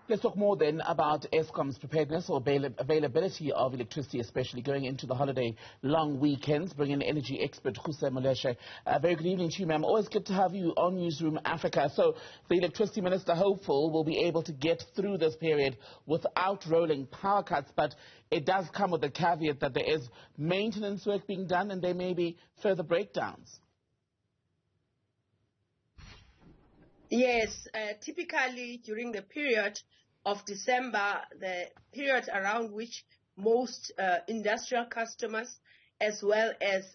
Let's talk more then about Eskom's preparedness or availability of electricity, especially going into the holiday long weekends. Bring in energy expert Ruse Moleshe. Very good evening to you, ma'am. Always good to have you on Newzroom Afrika. So the electricity minister, hopeful, will be able to get through this period without rolling power cuts, but it does come with the caveat that there is maintenance work being done and there may be further breakdowns. Yes, typically during the period of December, the period around which most industrial customers as well as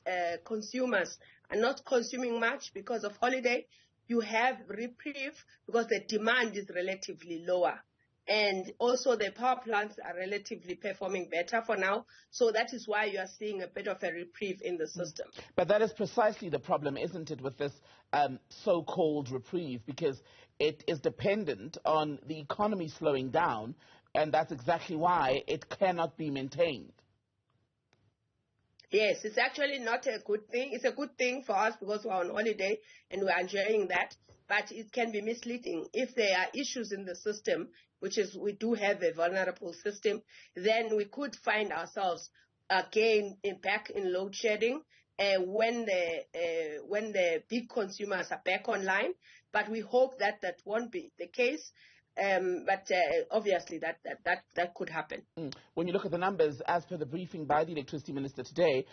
consumers are not consuming much because of holiday, you have reprieve because the demand is relatively lower. And also the power plants are relatively performing better for now. So that is why you are seeing a bit of a reprieve in the system. But that is precisely the problem, isn't it, with this so-called reprieve, because it is dependent on the economy slowing down, and that's exactly why it cannot be maintained. Yes, it's actually not a good thing. It's a good thing for us because we're on holiday and we're enjoying that. But it can be misleading. If there are issues in the system, which is we do have a vulnerable system, then we could find ourselves again back in load shedding when the big consumers are back online. But we hope that that won't be the case. But obviously that could happen. When you look at the numbers, as per the briefing by the electricity minister today,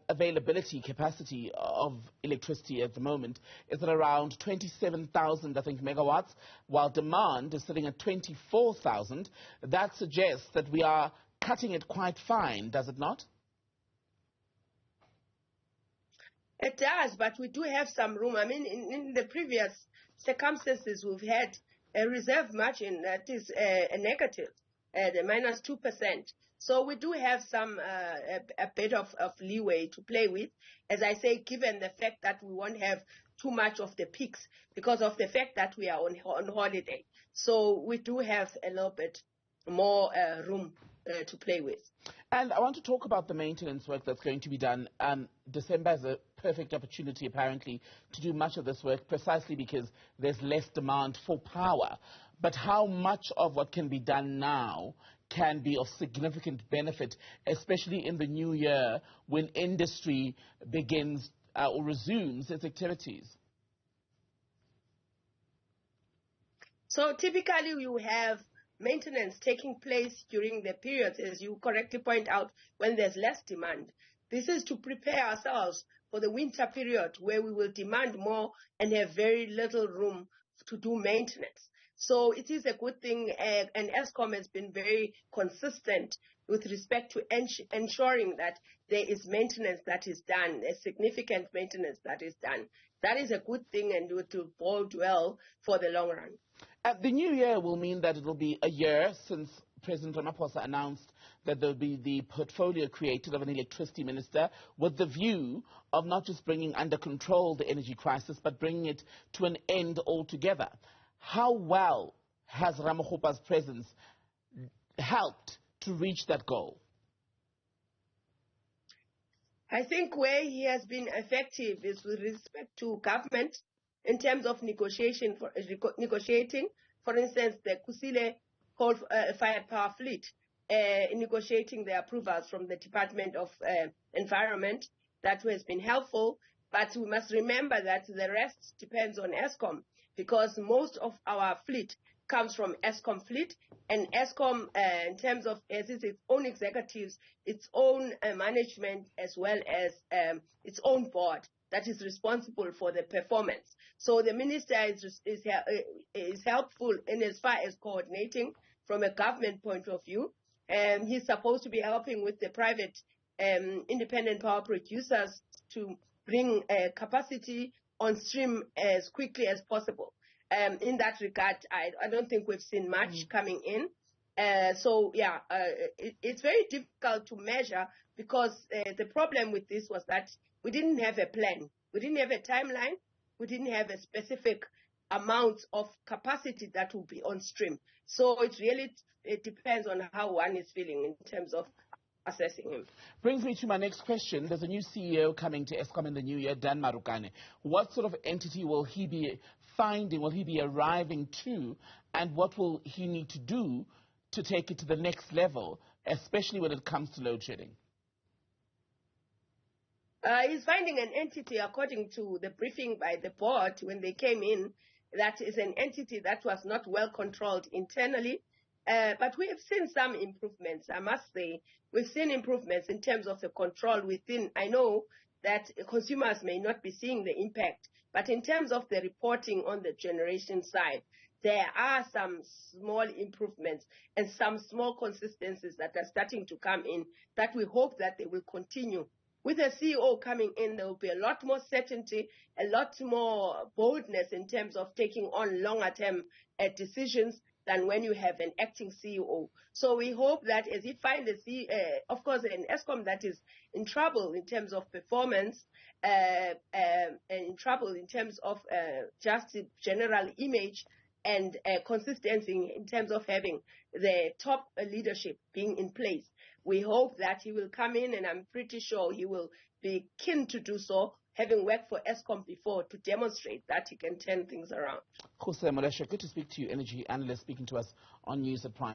availability capacity of electricity at the moment is at around 27,000, I think, megawatts, while demand is sitting at 24,000. That suggests that we are cutting it quite fine, does it not? It does, but we do have some room. I mean, in the previous circumstances, we've had a reserve margin that is a negative, the minus 2%. So we do have some a bit of leeway to play with, as I say, given the fact that we won't have too much of the peaks because of the fact that we are on holiday. So we do have a little bit more room to play with. And I want to talk about the maintenance work that's going to be done. December is a perfect opportunity, apparently, to do much of this work, precisely because there's less demand for power. But how much of what can be done now can be of significant benefit, especially in the new year when industry begins or resumes its activities? So typically you have maintenance taking place during the periods, as you correctly point out, when there's less demand. This is to prepare ourselves for the winter period where we will demand more and have very little room to do maintenance. So it is a good thing, and Eskom has been very consistent with respect to ensuring that there is maintenance that is done, a significant maintenance that is done. That is a good thing, and it will bode well for the long run. The new year will mean that it will be a year since President Ramaphosa announced that there will be the portfolio created of an electricity minister with the view of not just bringing under control the energy crisis, but bringing it to an end altogether. How well has Ramakgopa's presence helped to reach that goal? I think where he has been effective is with respect to government in terms of negotiating. For instance, the Kusile coal-fired power fleet, negotiating the approvals from the Department of Environment. That has been helpful. But we must remember that the rest depends on Eskom, because most of our fleet comes from Eskom fleet, and Eskom, in terms of its own executives, its own management, as well as its own board that is responsible for the performance. So the minister is helpful in as far as coordinating from a government point of view. He's supposed to be helping with the private independent power producers to bring capacity on stream as quickly as possible. In that regard, I don't think we've seen much coming in. It's very difficult to measure because the problem with this was that we didn't have a plan. We didn't have a timeline. We didn't have a specific amount of capacity that will be on stream. So it depends on how one is feeling in terms of assessing him. Brings me to my next question. There's a new CEO coming to Eskom in the new year, Dan Marukane. What sort of entity will he be finding, will he be arriving to, and what will he need to do to take it to the next level, especially when it comes to load shedding? He's finding an entity, according to the briefing by the board when they came in, that is an entity that was not well controlled internally. But we have seen some improvements, I must say. We've seen improvements in terms of the control within. I know that consumers may not be seeing the impact, but in terms of the reporting on the generation side, there are some small improvements and some small consistencies that are starting to come in that we hope that they will continue. With the CEO coming in, there will be a lot more certainty, a lot more boldness in terms of taking on longer-term decisions than when you have an acting CEO. So we hope that as he finds a CEO, of course, an Eskom that is in trouble in terms of performance, and in trouble in terms of just general image and consistency in terms of having the top leadership being in place. We hope that he will come in, and I'm pretty sure he will be keen to do so, having worked for Eskom before, to demonstrate that he can turn things around. Ruse Moleshe, good to speak to you, energy analyst, speaking to us on News at Prime.